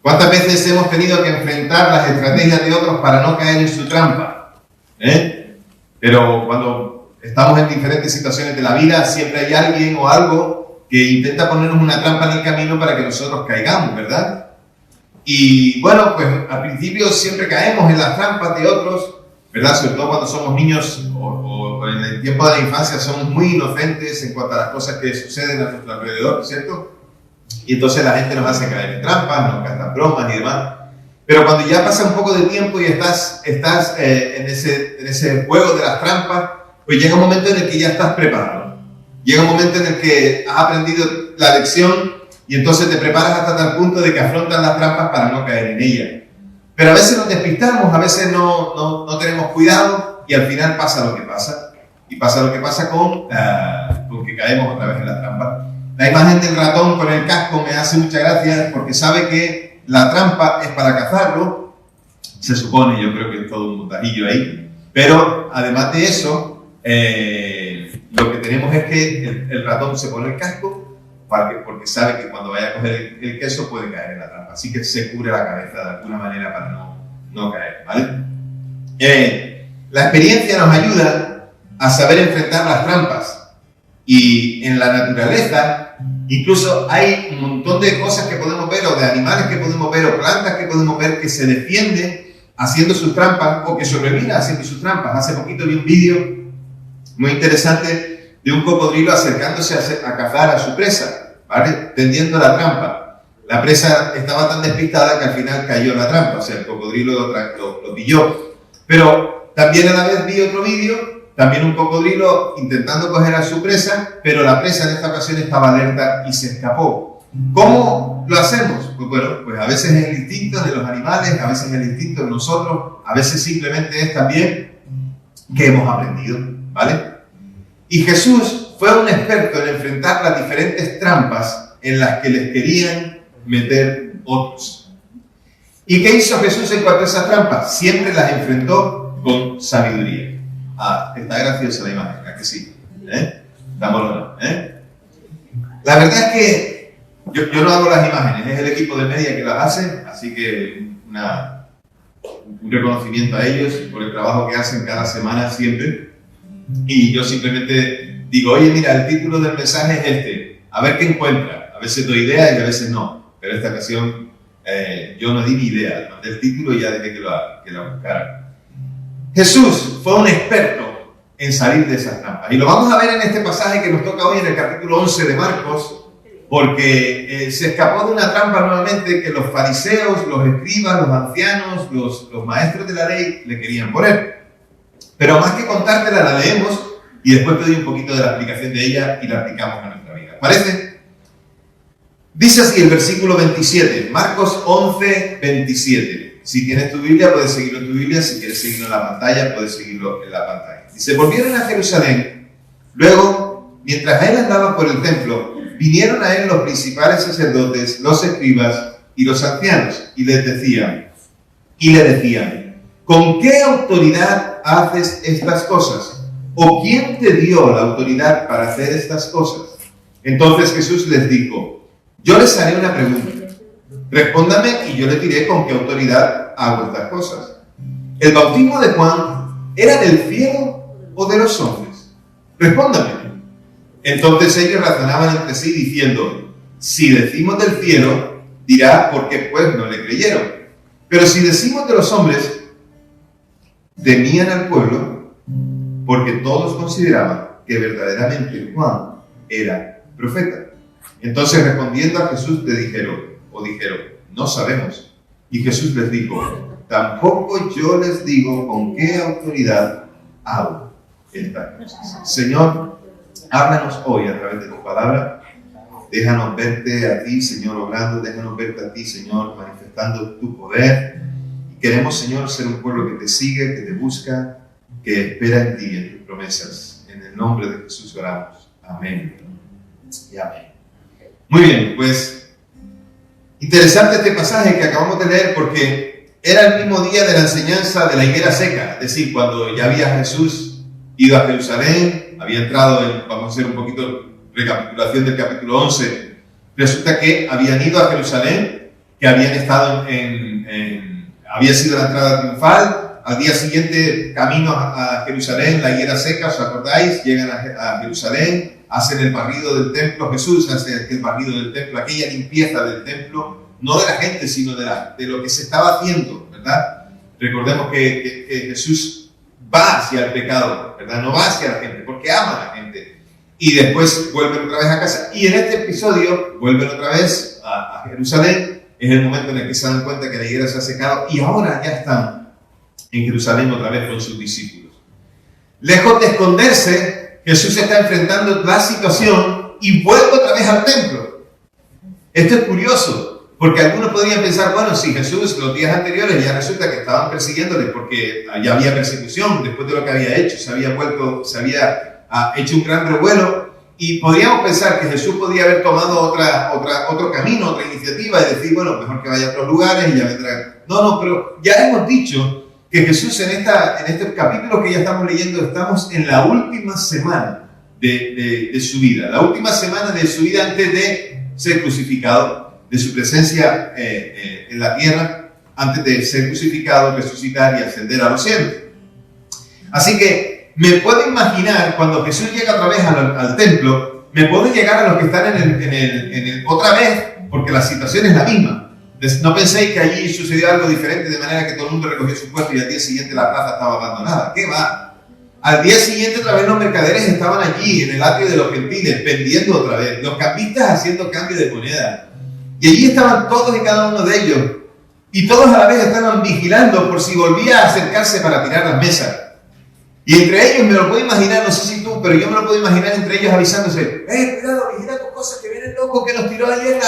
¿Cuántas veces hemos tenido que enfrentar las estrategias de otros para no caer en su trampa? Pero cuando estamos en diferentes situaciones de la vida, siempre hay alguien o algo que intenta ponernos una trampa en el camino para que nosotros caigamos, ¿verdad? Y bueno, pues al principio siempre caemos en las trampas de otros, ¿verdad? Sobre todo cuando somos niños o en el tiempo de la infancia somos muy inocentes en cuanto a las cosas que suceden a nuestro alrededor, ¿cierto? Y entonces la gente nos hace caer en trampas, nos gastan bromas y demás. Pero cuando ya pasa un poco de tiempo y estás en ese juego de las trampas, pues llega un momento en el que ya estás preparado. Llega un momento en el que has aprendido la lección y entonces te preparas hasta tal punto de que afrontas las trampas para no caer en ellas. Pero a veces nos despistamos, a veces no tenemos cuidado y al final pasa lo que pasa. Y pasa lo que pasa con que caemos otra vez en la trampa. La imagen del ratón con el casco me hace mucha gracia porque sabe que la trampa es para cazarlo. Se supone, yo creo que es todo un montajillo ahí. Pero además de eso, lo que tenemos es que el ratón se pone el casco porque sabe que cuando vaya a coger el queso puede caer en la trampa. Así que se cubre la cabeza de alguna manera para no caer, ¿vale? La experiencia nos ayuda a saber enfrentar las trampas. Y en la naturaleza, incluso hay un montón de cosas que podemos ver, o de animales que podemos ver, o plantas que podemos ver que se defienden haciendo sus trampas, o que sobreviven haciendo sus trampas. Hace poquito vi un vídeo muy interesante de un cocodrilo acercándose a cazar a su presa, ¿vale? Tendiendo la trampa. La presa estaba tan despistada que al final cayó en la trampa, o sea, el cocodrilo lo pilló. Pero también a la vez vi otro vídeo, también un cocodrilo intentando coger a su presa, pero la presa en esta ocasión estaba alerta y se escapó. ¿Cómo lo hacemos? Pues bueno, pues a veces es el instinto de los animales, a veces es el instinto de nosotros, a veces simplemente es también que hemos aprendido, ¿vale? Y Jesús fue un experto en enfrentar las diferentes trampas en las que les querían meter otros. ¿Y qué hizo Jesús en cuanto a esas trampas? Siempre las enfrentó con sabiduría. Está graciosa la imagen, ¿a que sí? Dámoslo, La verdad es que yo no hago las imágenes, es el equipo de media que las hace, así que un reconocimiento a ellos por el trabajo que hacen cada semana siempre. Y yo simplemente digo, oye, mira, el título del mensaje es este, a ver qué encuentra. A veces doy ideas y a veces no, pero esta ocasión yo no di ni idea, mandé el título y ya dejé que la buscara. Jesús fue un experto en salir de esas trampas. Y lo vamos a ver en este pasaje que nos toca hoy en el capítulo 11 de Marcos, porque se escapó de una trampa nuevamente que los fariseos, los escribas, los ancianos, los maestros de la ley le querían poner. Pero más que contártela, la leemos y después te doy un poquito de la explicación de ella y la aplicamos a nuestra vida. ¿Parece? Dice así el versículo 27, Marcos 11, 27. Si tienes tu Biblia, puedes seguirlo en tu Biblia. Si quieres seguirlo en la pantalla, puedes seguirlo en la pantalla. Dice, volvieron a Jerusalén. Luego, mientras él andaba por el templo, vinieron a él los principales sacerdotes, los escribas y los ancianos, y le decían, ¿con qué autoridad haces estas cosas? ¿O quién te dio la autoridad para hacer estas cosas? Entonces Jesús les dijo, yo les haré una pregunta. Respóndame y yo les diré con qué autoridad hago estas cosas. ¿El bautismo de Juan era del cielo o de los hombres? Respóndame. Entonces ellos razonaban entre sí diciendo, si decimos del cielo, dirá por qué pues no le creyeron. Pero si decimos de los hombres, temían al pueblo porque todos consideraban que verdaderamente Juan era profeta. Entonces respondiendo a Jesús le dijeron, no sabemos. Y Jesús les dijo, tampoco yo les digo con qué autoridad hago estas cosas. Señor, háblanos hoy a través de tu palabra. Déjanos verte a ti, Señor, obrando. Déjanos verte a ti, Señor, manifestando tu poder. Y queremos, Señor, ser un pueblo que te sigue, que te busca, que espera en ti, en tus promesas. En el nombre de Jesús oramos. Amén y amén. Muy bien, pues interesante este pasaje que acabamos de leer porque era el mismo día de la enseñanza de la higuera seca, es decir, cuando ya había Jesús ido a Jerusalén, había entrado vamos a hacer un poquito recapitulación del capítulo 11, resulta que habían ido a Jerusalén, que habían estado había sido la entrada triunfal. Al día siguiente, camino a Jerusalén, la higuera seca, ¿os acordáis? Llegan a Jerusalén, hacen el barrido del templo. Jesús hace el barrido del templo, aquella limpieza del templo, no de la gente, sino de lo que se estaba haciendo, ¿verdad? Recordemos que Jesús va hacia el pecado, ¿verdad? No va hacia la gente, porque ama a la gente. Y después vuelven otra vez a casa. Y en este episodio vuelven otra vez a Jerusalén. Es el momento en el que se dan cuenta que la higuera se ha secado y ahora ya están en Jerusalén otra vez con sus discípulos. Lejos de esconderse, Jesús está enfrentando la situación y vuelve otra vez al templo. Esto es curioso, porque algunos podrían pensar, bueno, si Jesús los días anteriores ya resulta que estaban persiguiéndole porque ya había persecución después de lo que había hecho, se había hecho un gran revuelo, y podríamos pensar que Jesús podía haber tomado otro camino, otra iniciativa y decir, bueno, mejor que vaya a otros lugares y ya vendrá. No, pero ya hemos dicho que Jesús en este capítulo que ya estamos leyendo, estamos en la última semana de su vida, la última semana de su vida antes de ser crucificado, de su presencia en la tierra, antes de ser crucificado, resucitar y ascender a los cielos. Así que me puedo imaginar cuando Jesús llega otra vez al templo, me puedo llegar a los que están otra vez, porque la situación es la misma. No penséis que allí sucedió algo diferente de manera que todo el mundo recogió su puesto y al día siguiente la plaza estaba abandonada. ¿Qué va? Al día siguiente otra vez los mercaderes estaban allí en el atrio de los gentiles, vendiendo otra vez, los cambistas haciendo cambio de moneda. Y allí estaban todos y cada uno de ellos. Y todos a la vez estaban vigilando por si volvía a acercarse para tirar las mesas. Y entre ellos, me lo puedo imaginar, no sé si tú, pero yo me lo puedo imaginar entre ellos avisándose, cuidado, vigila tus cosas, que viene el loco que nos tiró ayer.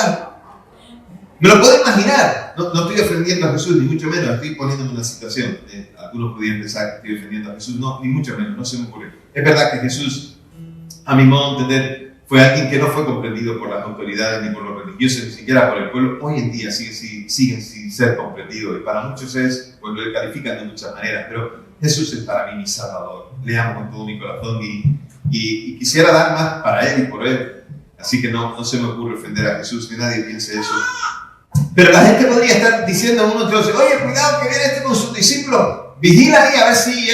Me lo puedo imaginar. No estoy ofendiendo a Jesús, ni mucho menos, estoy poniéndome en una situación. Algunos podrían pensar que estoy ofendiendo a Jesús, no, ni mucho menos, no se me ocurre. Es verdad que Jesús, a mi modo de entender, fue alguien que no fue comprendido por las autoridades ni por los religiosos, ni siquiera por el pueblo. Hoy en día siguen sin ser comprendidos, y para muchos pues lo califican de muchas maneras, pero Jesús es para mí mi Salvador. Le amo con todo mi corazón y quisiera dar más para Él y por Él. Así que no se me ocurre ofender a Jesús, que nadie piense eso. Pero la gente podría estar diciendo a uno entre otros, oye, cuidado que viene con sus discípulos. Vigila ahí a ver si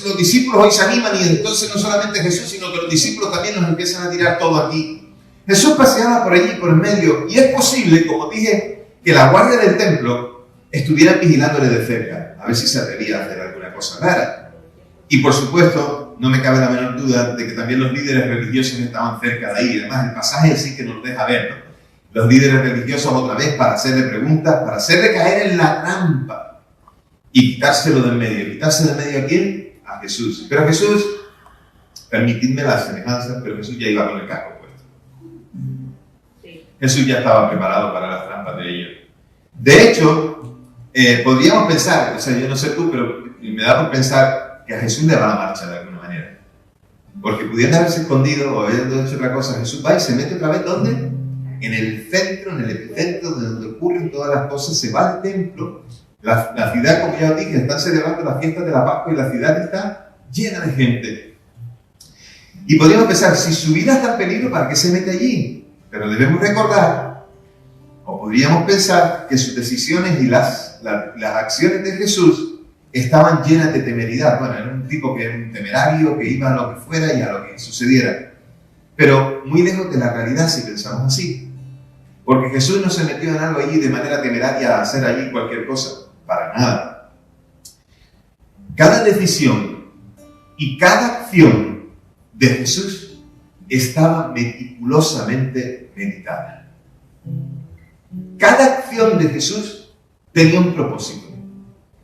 los discípulos hoy se animan, y entonces no solamente Jesús, sino que los discípulos también nos empiezan a tirar todo aquí. Jesús paseaba por allí, por el medio, y es posible, como dije, que la guardia del templo estuviera vigilándole de cerca, a ver si se atrevía a hacer alguna cosa rara. Y por supuesto, no me cabe la menor duda de que también los líderes religiosos estaban cerca de ahí. Además, el pasaje sí que nos deja ver, ¿no? Los líderes religiosos otra vez para hacerle preguntas, para hacerle caer en la trampa y quitárselo del medio. ¿Quitarse del medio a quién? A Jesús. Pero Jesús, permitidme la semejanza, pero Jesús ya iba con el casco puesto. Sí. Jesús ya estaba preparado para las trampas de ellos. De hecho, podríamos pensar, o sea, yo no sé tú, pero me da por pensar que a Jesús le va la marcha de alguna manera. Porque pudiendo haberse escondido o haber hecho otra cosa, Jesús va y se mete otra vez, ¿dónde? En el centro, en el epicentro de donde ocurren todas las cosas, se va al templo. La ciudad, como ya os dije, están celebrando las fiestas de la Pascua y la ciudad está llena de gente. Y podríamos pensar, si su vida está en peligro, ¿para qué se mete allí? Pero debemos recordar, o podríamos pensar, que sus decisiones y las acciones de Jesús estaban llenas de temeridad. Bueno, era un tipo que era un temerario, que iba a lo que fuera y a lo que sucediera. Pero muy lejos de la realidad si pensamos así. Porque Jesús no se metió en algo allí de manera temeraria a hacer allí cualquier cosa. Para nada. Cada decisión y cada acción de Jesús estaba meticulosamente meditada. Cada acción de Jesús tenía un propósito.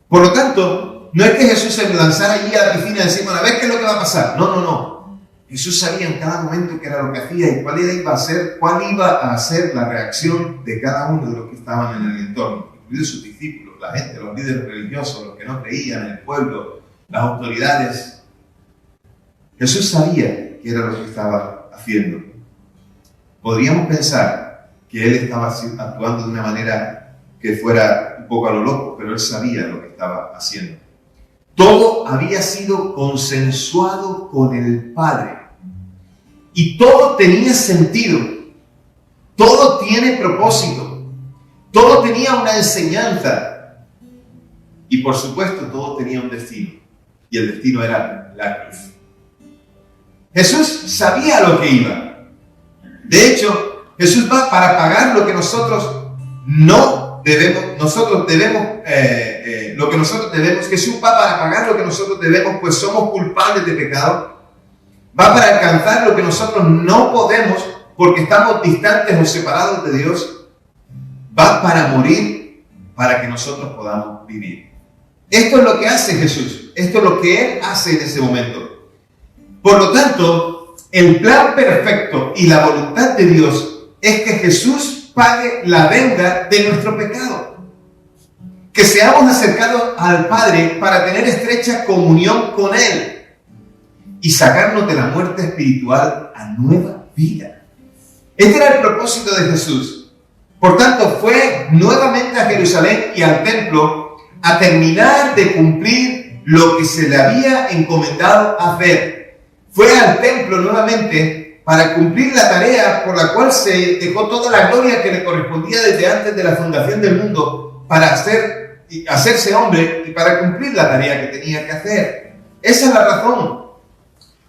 Por lo tanto, no es que Jesús se lanzara allí a la piscina y decir, bueno, a ver qué es lo que va a pasar. No. Jesús sabía en cada momento qué era lo que hacía y cuál iba a ser la reacción de cada uno de los que estaban en el entorno, incluidos sus discípulos, la gente, los líderes religiosos, los que no creían, el pueblo, las autoridades. Jesús sabía qué era lo que estaba haciendo. Podríamos pensar que Él estaba actuando de una manera que fuera un poco a lo loco, pero Él sabía lo que estaba haciendo. Todo había sido consensuado con el Padre. Y todo tenía sentido. Todo tiene propósito. Todo tenía una enseñanza. Y por supuesto, todo tenía un destino. Y el destino era la cruz. Jesús sabía lo que iba. De hecho, Jesús va para pagar lo que nosotros no debemos. Lo que nosotros debemos. Jesús va para pagar lo que nosotros debemos, pues somos culpables de pecado. Va para alcanzar lo que nosotros no podemos porque estamos distantes o separados de Dios. Va para morir para que nosotros podamos vivir. Esto es lo que hace Jesús. Esto es lo que Él hace en ese momento. Por lo tanto, el plan perfecto y la voluntad de Dios es que Jesús pague la deuda de nuestro pecado. Que seamos acercados al Padre para tener estrecha comunión con Él y sacarnos de la muerte espiritual a nueva vida. Este era el propósito de Jesús. Por tanto, fue nuevamente a Jerusalén y al templo a terminar de cumplir lo que se le había encomendado hacer. Fue al templo nuevamente para cumplir la tarea por la cual se dejó toda la gloria que le correspondía desde antes de la fundación del mundo, para hacerse hombre y para cumplir la tarea que tenía que hacer. Esa es la razón.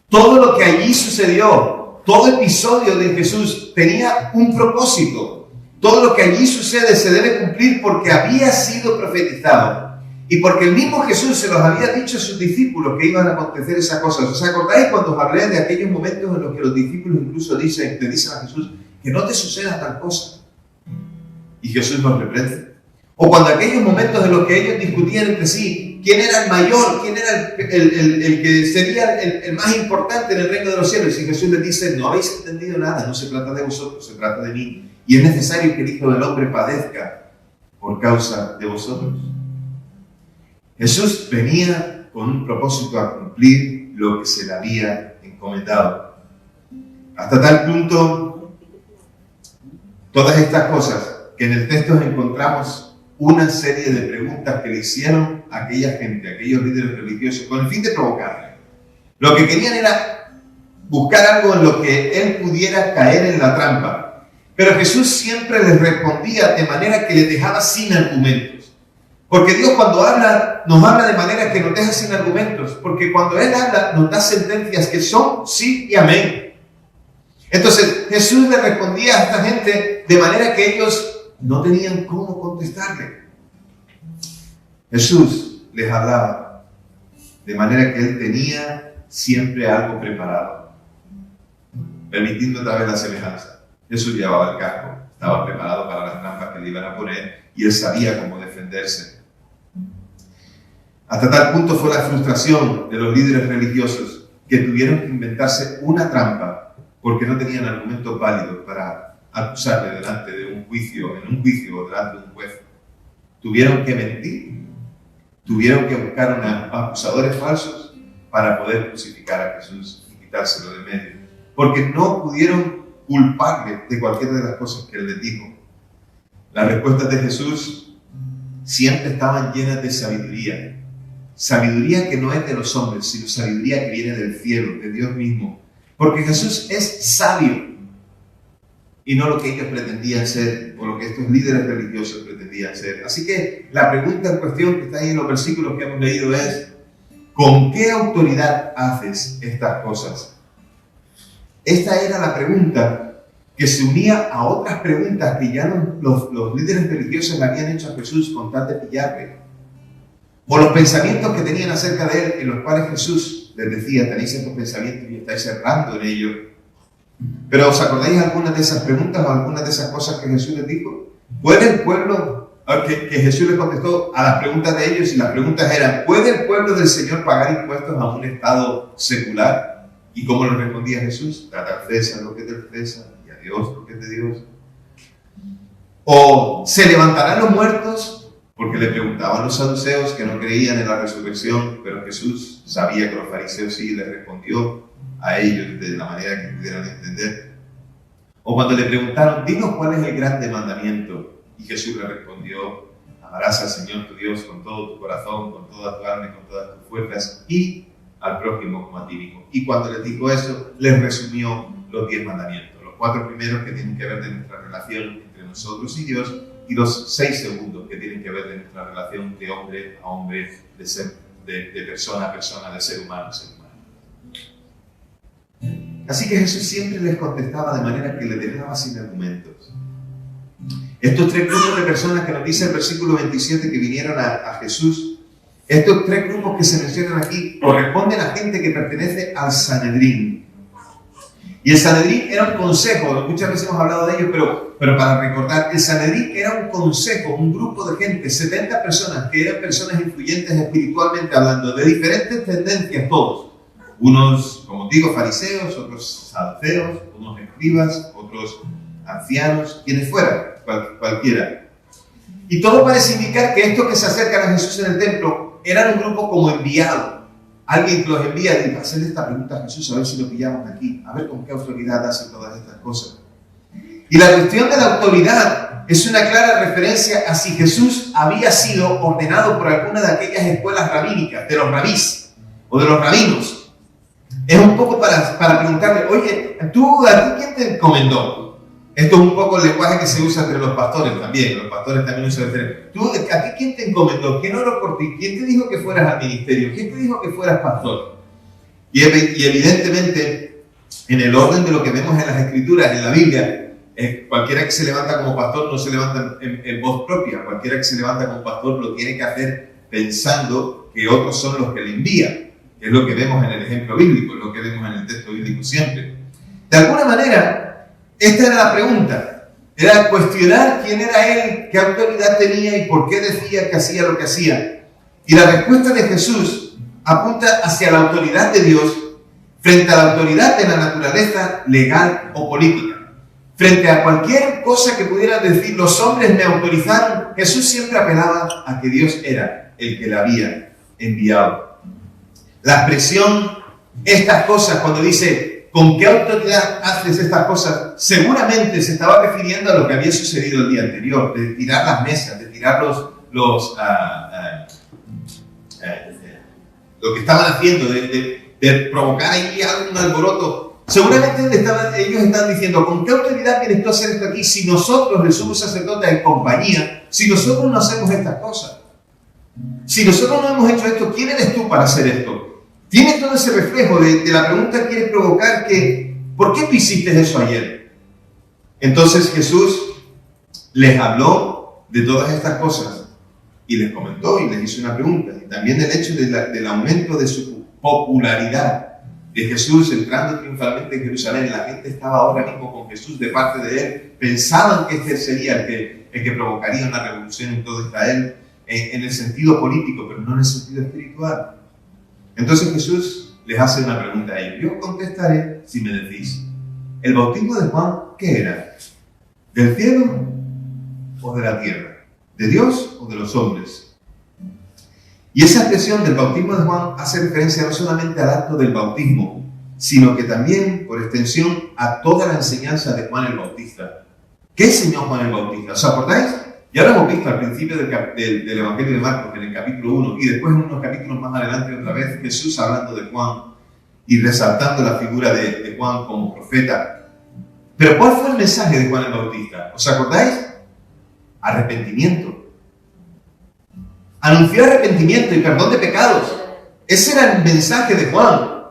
Todo lo que allí sucedió, todo episodio de Jesús tenía un propósito. Todo lo que allí sucede se debe cumplir porque había sido profetizado. Y porque el mismo Jesús se los había dicho a sus discípulos que iban a acontecer esas cosas. ¿Os acordáis cuando os hablé de aquellos momentos en los que los discípulos incluso le dicen a Jesús que no te suceda tal cosa? Y Jesús los reprende. O cuando aquellos momentos en los que ellos discutían entre sí quién era el mayor, quién era el que sería el más importante en el reino de los cielos. Y Jesús les dice, no habéis entendido nada, no se trata de vosotros, se trata de mí. Y es necesario que el Hijo del Hombre padezca por causa de vosotros. Jesús venía con un propósito a cumplir lo que se le había encomendado. Hasta tal punto, todas estas cosas que en el texto encontramos una serie de preguntas que le hicieron a aquella gente, a aquellos líderes religiosos, con el fin de provocarle. Lo que querían era buscar algo en lo que él pudiera caer en la trampa. Pero Jesús siempre les respondía de manera que les dejaba sin argumentos. Porque Dios cuando habla, nos habla de manera que nos deja sin argumentos. Porque cuando Él habla, nos da sentencias que son sí y amén. Entonces Jesús le respondía a esta gente de manera que ellos no tenían cómo contestarle. Jesús les hablaba de manera que Él tenía siempre algo preparado. Permitiendo otra vez la semejanza. Jesús llevaba el casco, estaba preparado para las trampas que le iban a poner y Él sabía cómo defenderse. Hasta tal punto fue la frustración de los líderes religiosos que tuvieron que inventarse una trampa porque no tenían argumentos válidos para acusarle delante de un juicio, en un juicio o delante de un juez. Tuvieron que mentir, tuvieron que buscar acusadores falsos para poder crucificar a Jesús y quitárselo de medio, porque no pudieron culparle de cualquiera de las cosas que Él les dijo. Las respuestas de Jesús siempre estaban llenas de sabiduría. Sabiduría que no es de los hombres, sino sabiduría que viene del cielo, de Dios mismo. Porque Jesús es sabio y no lo que ellos pretendían ser o lo que estos líderes religiosos pretendían ser. Así que la pregunta en cuestión que está ahí en los versículos que hemos leído es: ¿con qué autoridad haces estas cosas? Esta era la pregunta que se unía a otras preguntas que ya los líderes religiosos le habían hecho a Jesús con tal de pillarle. O los pensamientos que tenían acerca de Él, en los cuales Jesús les decía, tenéis estos pensamientos y estáis errando en ellos. Pero ¿os acordáis algunas de esas preguntas o algunas de esas cosas que Jesús les dijo? ¿Puede el pueblo, que Jesús les contestó a las preguntas de ellos, y las preguntas eran, ¿puede el pueblo del Señor pagar impuestos a un estado secular? ¿Y cómo le respondía Jesús? Trata al César lo que es del César y a Dios lo que es de Dios. ¿O se levantarán los muertos? Porque le preguntaban los saduceos que no creían en la resurrección, pero Jesús sabía que los fariseos sí, y les respondió a ellos de la manera que pudieran entender. O cuando le preguntaron, dinos cuál es el grande mandamiento, y Jesús le respondió, amarás al Señor tu Dios con todo tu corazón, con toda tu alma y con todas tus fuerzas, y al prójimo como a ti mismo. Y cuando les dijo eso, les resumió los 10 mandamientos, los 4 primeros que tienen que ver de nuestra relación entre nosotros y Dios, y los 6 segundos que tienen que ver de nuestra relación de hombre a hombre, de persona a persona, de ser humano a ser humano. Así que Jesús siempre les contestaba de manera que les dejaba sin argumentos. Estos 3 grupos de personas que nos dice el versículo 27 que vinieron a Jesús, estos 3 grupos que se mencionan aquí corresponden a gente que pertenece al Sanedrín. Y el Sanedrín era un consejo, muchas veces hemos hablado de ello, pero para recordar, el Sanedrín era un consejo, un grupo de gente, 70 personas que eran personas influyentes espiritualmente hablando, de diferentes tendencias todos. Unos, como digo, fariseos, otros saduceos, unos escribas, otros ancianos, quienes fueran, cualquiera. Y todo parece indicar que estos que se acercan a Jesús en el templo eran un grupo como enviado. Alguien que los envía y va a hacerle esta pregunta a Jesús a ver si lo pillamos aquí, a ver con qué autoridad hace todas estas cosas. Y la cuestión de la autoridad es una clara referencia a si Jesús había sido ordenado por alguna de aquellas escuelas rabínicas, de los rabís o de los rabinos. Es un poco para preguntarle, oye, ¿tú a ti quién te encomendó? Esto es un poco el lenguaje que se usa entre los pastores también. Los pastores también usan el término. ¿Tú, a ti quién te encomendó? ¿Quién oró por ti? ¿Quién te dijo que fueras al ministerio? ¿Quién te dijo que fueras pastor? Y evidentemente, en el orden de lo que vemos en las Escrituras, en la Biblia, cualquiera que se levanta como pastor no se levanta en voz propia. Cualquiera que se levanta como pastor lo tiene que hacer pensando que otros son los que le envían. Es lo que vemos en el ejemplo bíblico, es lo que vemos en el texto bíblico siempre. De alguna manera, esta era la pregunta, era cuestionar quién era él, qué autoridad tenía y por qué decía que hacía lo que hacía. Y la respuesta de Jesús apunta hacia la autoridad de Dios frente a la autoridad de la naturaleza legal o política. Frente a cualquier cosa que pudieran decir los hombres me autorizaron, Jesús siempre apelaba a que Dios era el que le había enviado. La expresión estas cosas, cuando dice ¿con qué autoridad haces estas cosas? Seguramente se estaba refiriendo a lo que había sucedido el día anterior, de tirar las mesas, de tirar lo que estaban haciendo, de provocar ahí algún alboroto. Seguramente ellos estaban diciendo, ¿con qué autoridad vienes tú a hacer esto aquí si nosotros, el sumo sacerdote en compañía, si nosotros no hacemos estas cosas? Si nosotros no hemos hecho esto, ¿quién eres tú para hacer esto? Tiene todo ese reflejo de la pregunta que quiere provocar que, ¿por qué tú hiciste eso ayer? Entonces Jesús les habló de todas estas cosas y les comentó y les hizo una pregunta. Y también del hecho del aumento de su popularidad de Jesús entrando triunfalmente en Jerusalén. La gente estaba ahora mismo con Jesús de parte de él. Pensaban que este sería el que provocaría una revolución en todo Israel en el sentido político, pero no en el sentido espiritual. Entonces Jesús les hace una pregunta a ellos. Yo contestaré si me decís, ¿el bautismo de Juan qué era? ¿Del cielo o de la tierra? ¿De Dios o de los hombres? Y esa expresión del bautismo de Juan hace referencia no solamente al acto del bautismo, sino que también, por extensión, a toda la enseñanza de Juan el Bautista. ¿Qué enseñó Juan el Bautista? ¿Os acordáis? Ya lo hemos visto al principio del Evangelio de Marcos, en el capítulo 1, y después en unos capítulos más adelante otra vez, Jesús hablando de Juan y resaltando la figura de Juan como profeta. Pero ¿cuál fue el mensaje de Juan el Bautista? ¿Os acordáis? Arrepentimiento. Anunció arrepentimiento y perdón de pecados. Ese era el mensaje de Juan.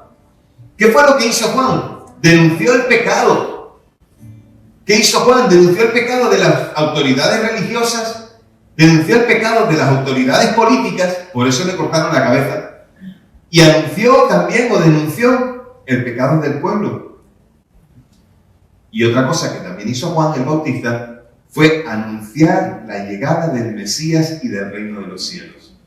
¿Qué fue lo que hizo Juan? Denunció el pecado. ¿Qué hizo Juan? Denunció el pecado de las autoridades religiosas, denunció el pecado de las autoridades políticas, por eso le cortaron la cabeza, y anunció también o denunció el pecado del pueblo. Y otra cosa que también hizo Juan el Bautista fue anunciar la llegada del Mesías y del reino de los cielos.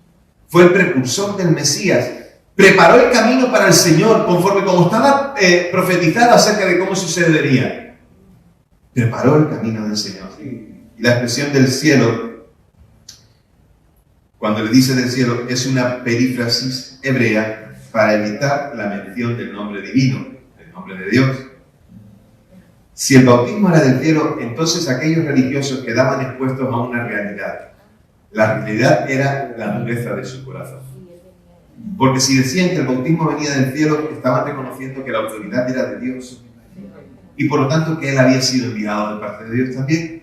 Fue el precursor del Mesías, preparó el camino para el Señor, conforme como estaba profetizado acerca de cómo sucedería. Preparó el camino del Señor. Y la expresión del cielo, cuando le dice del cielo, es una perífrasis hebrea para evitar la mención del nombre divino, del nombre de Dios. Si el bautismo era del cielo, entonces aquellos religiosos quedaban expuestos a una realidad. La realidad era la dureza de su corazón. Porque si decían que el bautismo venía del cielo, estaban reconociendo que la autoridad era de Dios. Y por lo tanto que él había sido enviado de parte de Dios también.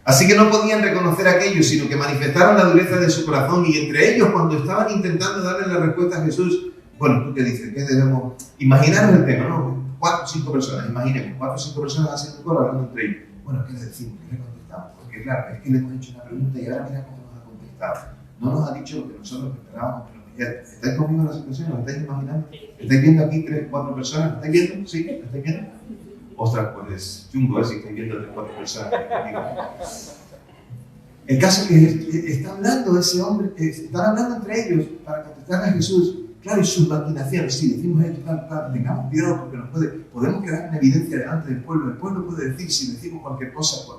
Así que no podían reconocer aquello, sino que manifestaron la dureza de su corazón, y entre ellos, cuando estaban intentando darle la respuesta a Jesús, bueno, ¿tú qué dices? ¿Qué debemos? Imaginaros el tema, ¿no? 4 o 5 personas, imaginemos, 4 o 5 personas haciendo un coro hablando entre ellos. Bueno, ¿qué les decimos? ¿Qué le contestamos? Porque claro, es que le hemos hecho una pregunta y ahora mira cómo nos ha contestado. No nos ha dicho lo que nosotros esperábamos que nos dijera. ¿Estáis conmigo en la situación? ¿Lo estáis imaginando? ¿Estáis viendo aquí 3 o 4 personas? ¿Lo estáis viendo? ¿Sí? ¿Lo estáis viendo? Ostras, pues chungo, si estáis viendo 3 o 4 personas. El caso es que está hablando ese hombre, están hablando entre ellos para contestar a Jesús. Claro, y sus maquinaciones, si decimos esto, tengamos cuidado porque podemos quedar en evidencia delante del pueblo. El pueblo puede decir, si decimos cualquier cosa, pues.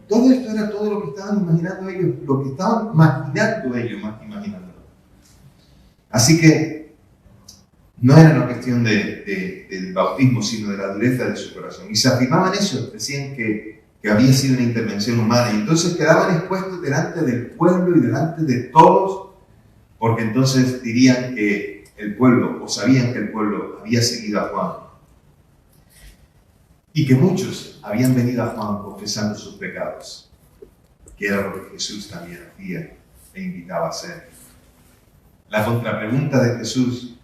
Todo esto era todo lo que estaban imaginando ellos, lo que estaban maquinando ellos, más que imaginándolo. Así que no era una cuestión del bautismo, sino de la dureza de su corazón. Y se afirmaban eso, decían que había sido una intervención humana, y entonces quedaban expuestos delante del pueblo y delante de todos, porque entonces dirían que el pueblo, o sabían que el pueblo había seguido a Juan, y que muchos habían venido a Juan confesando sus pecados, que era lo que Jesús también hacía e invitaba a hacer. La contrapregunta de Jesús,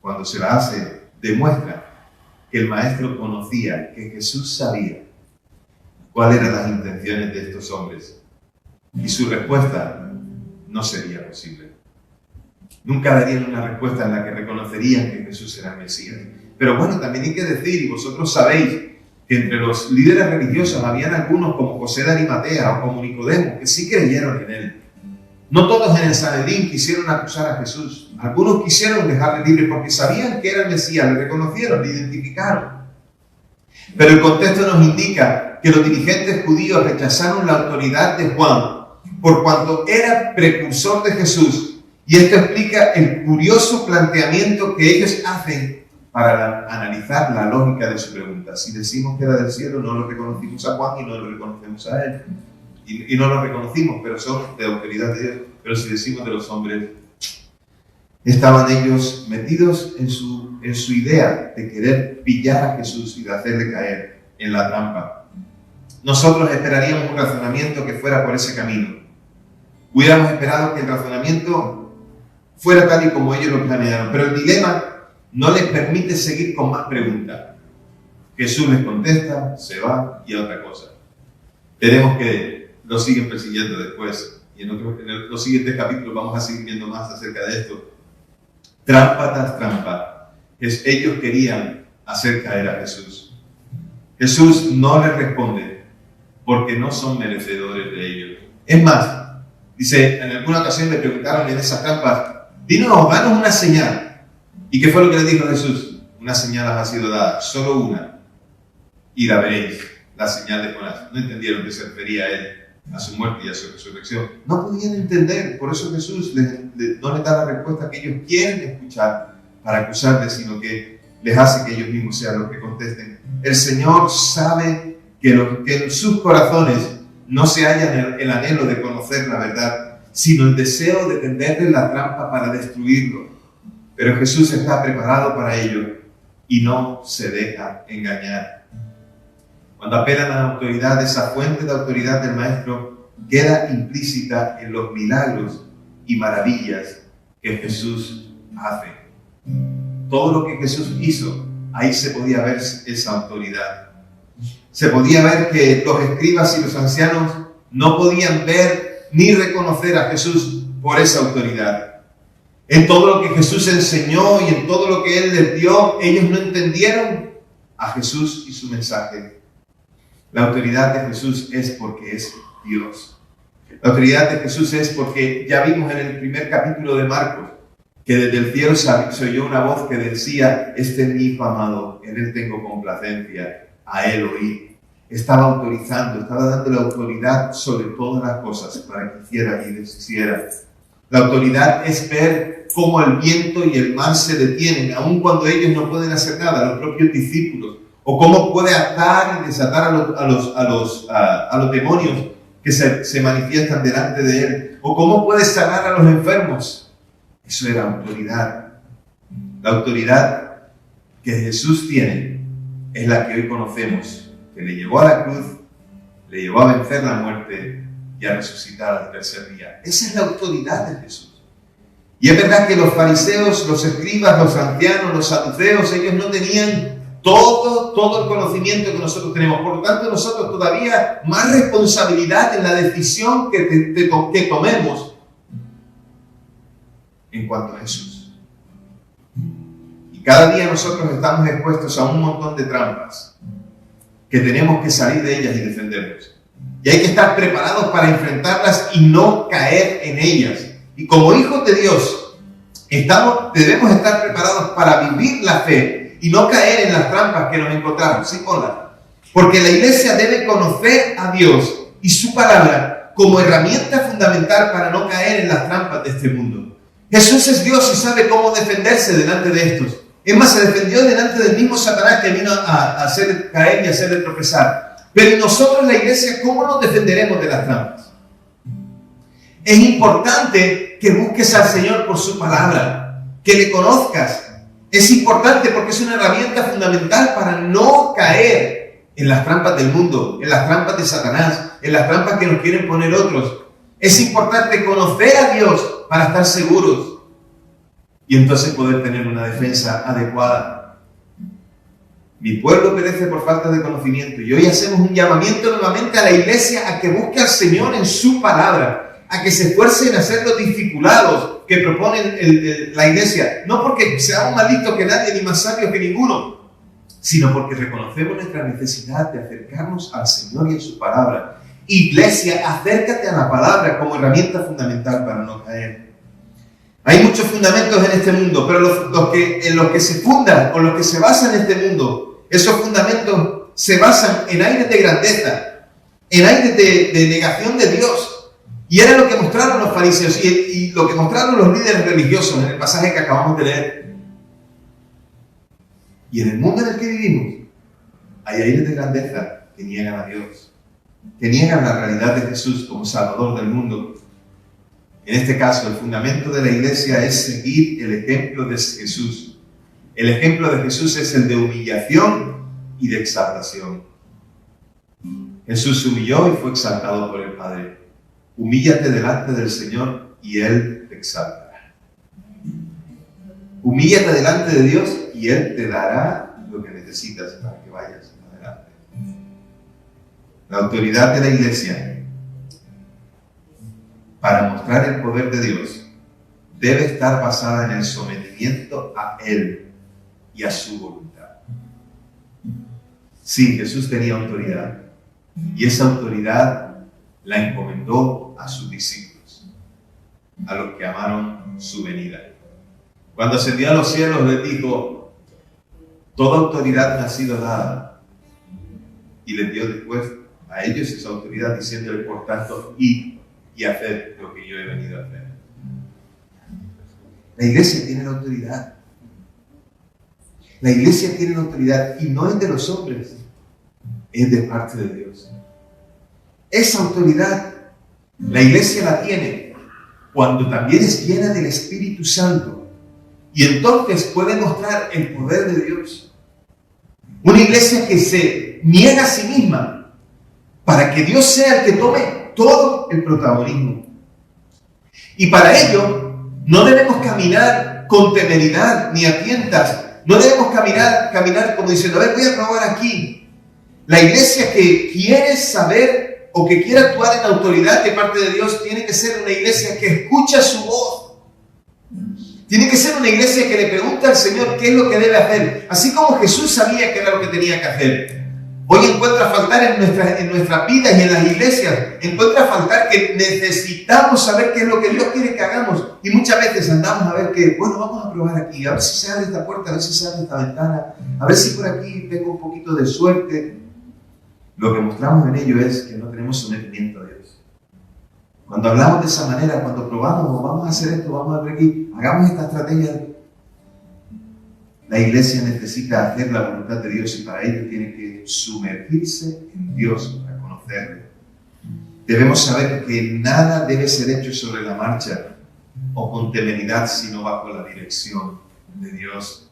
cuando se la hace, demuestra que el maestro conocía, que Jesús sabía cuáles eran las intenciones de estos hombres, y su respuesta no sería posible. Nunca darían una respuesta en la que reconocerían que Jesús era el Mesías. Pero bueno, también hay que decir, y vosotros sabéis, que entre los líderes religiosos habían algunos como José de Arimatea o como Nicodemo, que sí creyeron en él. No todos en el Sanedrín quisieron acusar a Jesús. Algunos quisieron dejarle libre porque sabían que era el Mesías, le reconocieron, le identificaron. Pero el contexto nos indica que los dirigentes judíos rechazaron la autoridad de Juan por cuanto era precursor de Jesús. Y esto explica el curioso planteamiento que ellos hacen para analizar la lógica de su pregunta. Si decimos que era del cielo, no lo reconocimos a Juan y no lo reconocemos a él. Y no lo reconocimos, pero son de autoridad de Dios. Pero si decimos de los hombres, estaban ellos metidos en su idea de querer pillar a Jesús y de hacerle caer en la trampa. Nosotros esperaríamos un razonamiento que fuera por ese camino. Hubiéramos esperado que el razonamiento fuera tal y como ellos lo planearon, pero el dilema no les permite seguir con más preguntas. Jesús les contesta, se va y a otra cosa. Veremos que lo siguen persiguiendo después, y en los siguientes capítulos vamos a seguir viendo más acerca de esto. Trampa tras trampa, ellos querían hacer caer a Jesús. Jesús no les responde porque no son merecedores de ellos. Es más, dice, en alguna ocasión le preguntaron en esas trampas, danos una señal. ¿Y qué fue lo que le dijo Jesús? Una señal os ha sido dada, solo una, y la veréis, la señal de Jonás. No entendieron que se refería a él, a su muerte y a su resurrección. No podían entender, por eso Jesús no les da la respuesta que ellos quieren escuchar para acusarles, sino que les hace que ellos mismos sean los que contesten. El Señor sabe que en sus corazones no se halla el anhelo de conocer la verdad, sino el deseo de tenderle la trampa para destruirlo. Pero Jesús está preparado para ello y no se deja engañar. Cuando apelan a la autoridad, esa fuente de autoridad del Maestro queda implícita en los milagros y maravillas que Jesús hace. Todo lo que Jesús hizo, ahí se podía ver esa autoridad. Se podía ver que los escribas y los ancianos no podían ver ni reconocer a Jesús por esa autoridad. En todo lo que Jesús enseñó y en todo lo que Él les dio, ellos no entendieron a Jesús y su mensaje. La autoridad de Jesús es porque es Dios. La autoridad de Jesús es porque ya vimos en el primer capítulo de Marcos que desde el cielo se oyó una voz que decía, este es mi hijo amado, en él tengo complacencia, a él oí. Estaba autorizando, estaba dando la autoridad sobre todas las cosas para que hiciera y deshiciera. La autoridad es ver cómo el viento y el mar se detienen, aun cuando ellos no pueden hacer nada, los propios discípulos, o cómo puede atar y desatar a los demonios que se manifiestan delante de él, o cómo puede sanar a los enfermos. Eso era autoridad. La autoridad que Jesús tiene es la que hoy conocemos, que le llevó a la cruz, le llevó a vencer la muerte y a resucitar al tercer día. Esa es la autoridad de Jesús. Y es verdad que los fariseos, los escribas, los ancianos, los saduceos, ellos no tenían todo el conocimiento que nosotros tenemos. Por lo tanto, nosotros todavía más responsabilidad en la decisión que tomemos en cuanto a Jesús. Y cada día nosotros estamos expuestos a un montón de trampas que tenemos que salir de ellas y defendernos. Y hay que estar preparados para enfrentarlas y no caer en ellas. Y como hijos de Dios, debemos estar preparados para vivir la fe y no caer en las trampas que nos encontramos. Sí, hola. Porque la iglesia debe conocer a Dios y su palabra como herramienta fundamental para no caer en las trampas de este mundo. Jesús es Dios y sabe cómo defenderse delante de estos. Es más, se defendió delante del mismo Satanás que vino a hacer caer y a hacerle tropezar. Pero nosotros, la iglesia, ¿cómo nos defenderemos de las trampas? Es importante que busques al Señor por su palabra, que le conozcas. Es importante porque es una herramienta fundamental para no caer en las trampas del mundo, en las trampas de Satanás, en las trampas que nos quieren poner otros. Es importante conocer a Dios para estar seguros y entonces poder tener una defensa adecuada. Mi pueblo perece por falta de conocimiento. Y hoy hacemos un llamamiento nuevamente a la iglesia a que busque al Señor en su palabra, a que se esfuerce en hacer los discipulados que propone la iglesia. No porque seamos más listos que nadie ni más sabios que ninguno, sino porque reconocemos nuestra necesidad de acercarnos al Señor y a su palabra. Iglesia, acércate a la palabra como herramienta fundamental para no caer. Hay muchos fundamentos en este mundo, pero en los que se fundan o los que se basan en este mundo, esos fundamentos se basan en aires de grandeza, en aires de negación de Dios. Y era lo que mostraron los fariseos y lo que mostraron los líderes religiosos en el pasaje que acabamos de leer. Y en el mundo en el que vivimos hay aires de grandeza que niegan a Dios, que niegan la realidad de Jesús como Salvador del mundo. En este caso, el fundamento de la iglesia es seguir el ejemplo de Jesús. El ejemplo de Jesús es el de humillación y de exaltación. Jesús se humilló y fue exaltado por el Padre. Humíllate delante del Señor y Él te exaltará. Humíllate delante de Dios y Él te dará lo que necesitas para que vayas adelante. La autoridad de la iglesia para mostrar el poder de Dios debe estar basada en el sometimiento a Él y a su voluntad. Sí, Jesús tenía autoridad y esa autoridad la encomendó a sus discípulos, a los que amaron su venida. Cuando ascendió a los cielos les dijo: toda autoridad me ha sido dada, y les dio después a ellos esa autoridad diciéndoles, por tanto, id y haced lo que yo he venido a hacer. La iglesia tiene la autoridad. La iglesia tiene la autoridad y no es de los hombres, es de parte de Dios. Esa autoridad la iglesia la tiene cuando también es llena del Espíritu Santo y entonces puede mostrar el poder de Dios. Una iglesia que se niega a sí misma para que Dios sea el que tome todo el protagonismo. Y para ello no debemos caminar con temeridad ni a tientas. No debemos caminar como diciendo, a ver, voy a probar aquí. La iglesia que quiere saber o que quiere actuar en autoridad de parte de Dios tiene que ser una iglesia que escucha su voz. Tiene que ser una iglesia que le pregunta al Señor qué es lo que debe hacer. Así como Jesús sabía qué era lo que tenía que hacer. Hoy encuentra faltar en nuestras vidas y en las iglesias. Encuentra faltar que necesitamos saber qué es lo que Dios quiere que hagamos. Y muchas veces andamos a ver que, bueno, vamos a probar aquí. A ver si se abre esta puerta, a ver si se abre esta ventana. A ver si por aquí tengo un poquito de suerte. Lo que mostramos en ello es que no tenemos sometimiento a Dios. Cuando hablamos de esa manera, cuando probamos, vamos a hacer esto, vamos a ver aquí, hagamos esta estrategia. La iglesia necesita hacer la voluntad de Dios y para ello tiene que sumergirse en Dios para conocerle. Debemos saber que nada debe ser hecho sobre la marcha o con temeridad, sino bajo la dirección de Dios.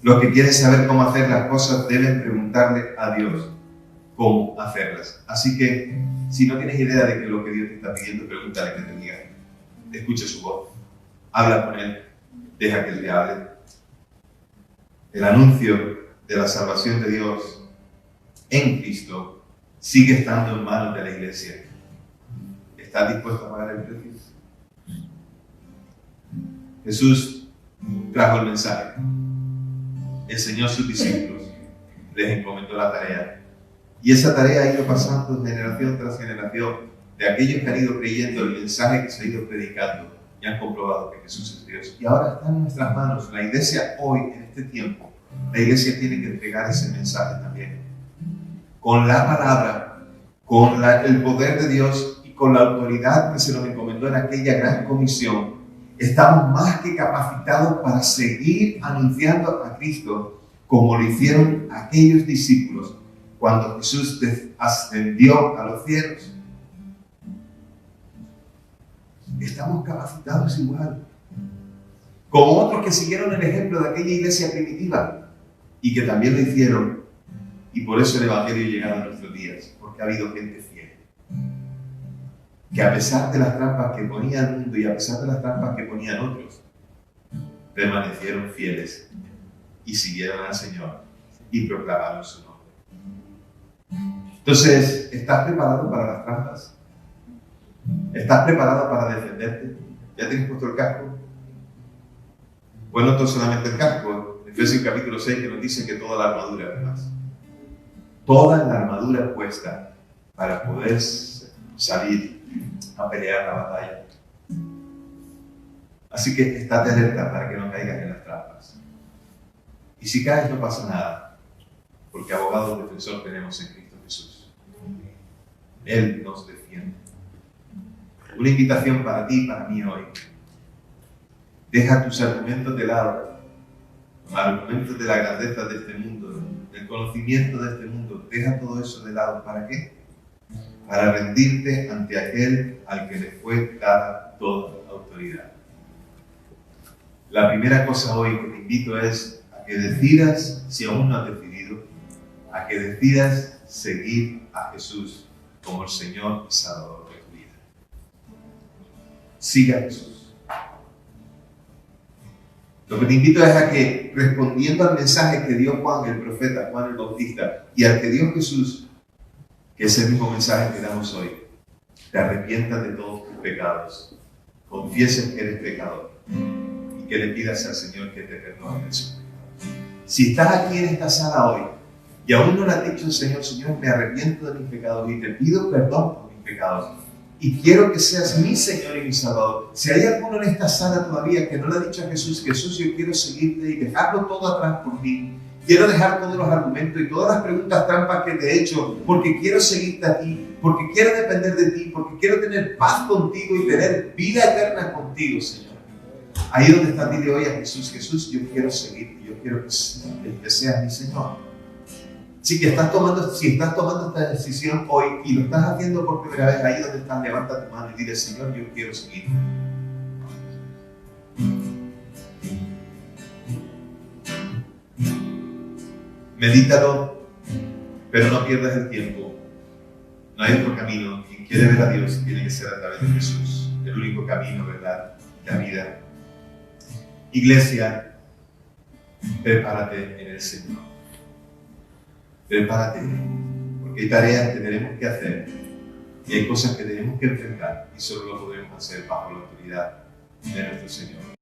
Los que quieren saber cómo hacer las cosas deben preguntarle a Dios. cómo hacerlas. Así que, si no tienes idea de qué es lo que Dios te está pidiendo, pregúntale que te diga. Escucha su voz, habla con Él, deja que Él te hable. El anuncio de la salvación de Dios en Cristo sigue estando en manos de la iglesia. ¿Estás dispuesto a pagar el precio? Jesús trajo el mensaje, enseñó a sus discípulos, les encomendó la tarea. Y esa tarea ha ido pasando generación tras generación de aquellos que han ido creyendo el mensaje que se ha ido predicando y han comprobado que Jesús es Dios. Y ahora está en nuestras manos. La iglesia hoy, en este tiempo, la iglesia tiene que entregar ese mensaje también. Con la palabra, con el poder de Dios y con la autoridad que se nos encomendó en aquella gran comisión, estamos más que capacitados para seguir anunciando a Cristo como lo hicieron aquellos discípulos cuando Jesús ascendió a los cielos. Estamos capacitados igual, como otros que siguieron el ejemplo de aquella iglesia primitiva y que también lo hicieron, y por eso el Evangelio llega a nuestros días, porque ha habido gente fiel, que a pesar de las trampas que ponía el mundo y a pesar de las trampas que ponían otros, permanecieron fieles y siguieron al Señor y proclamaron su nombre. Entonces, ¿estás preparado para las trampas? ¿Estás preparado para defenderte? ¿Ya tienes puesto el casco? Bueno, no solamente el casco. Efesios capítulo 6 que nos dice que toda la armadura, además. Toda la armadura puesta para poder salir a pelear la batalla. Así que estate alerta para que no caigas en las trampas. Y si caes no pasa nada, porque abogado defensor tenemos en Cristo Jesús. Él nos defiende. Una invitación para ti y para mí hoy. Deja tus argumentos de lado, los argumentos de la grandeza de este mundo, del conocimiento de este mundo. Deja todo eso de lado. ¿Para qué? Para rendirte ante aquel al que le fue dada toda autoridad. La primera cosa hoy que te invito es a que decidas, si aún no has decidido, a que decidas seguir a Jesús como el Señor y Salvador de tu vida. Siga a Jesús. Lo que te invito es a que, respondiendo al mensaje que dio Juan, el profeta, Juan el Bautista, y al que dio Jesús, que es el mismo mensaje que damos hoy, te arrepientas de todos tus pecados, confieses que eres pecador y que le pidas al Señor que te perdone de sus pecados. Si estás aquí en esta sala hoy y aún no le has dicho al Señor, Señor, me arrepiento de mis pecados y te pido perdón por mis pecados y quiero que seas mi Señor y mi Salvador. Si hay alguno en esta sala todavía que no le ha dicho a Jesús, Jesús, yo quiero seguirte y dejarlo todo atrás por ti. Quiero dejar todos los argumentos y todas las preguntas trampas que te he hecho porque quiero seguirte a ti, porque quiero depender de ti, porque quiero tener paz contigo y tener vida eterna contigo, Señor. Ahí donde estás, dile hoy a Jesús, Jesús, yo quiero seguirte, yo quiero que seas mi Señor. Si estás tomando esta decisión hoy y lo estás haciendo por primera vez, ahí donde estás, levanta tu mano y dile, Señor, yo quiero seguirte. Medítalo, pero no pierdas el tiempo. No hay otro camino. Quien quiere ver a Dios tiene que ser a través de Jesús. El único camino, verdad, la vida. Iglesia, prepárate en el Señor. Prepárate, porque hay tareas que tenemos que hacer y hay cosas que tenemos que enfrentar y solo lo podemos hacer bajo la autoridad de nuestro Señor.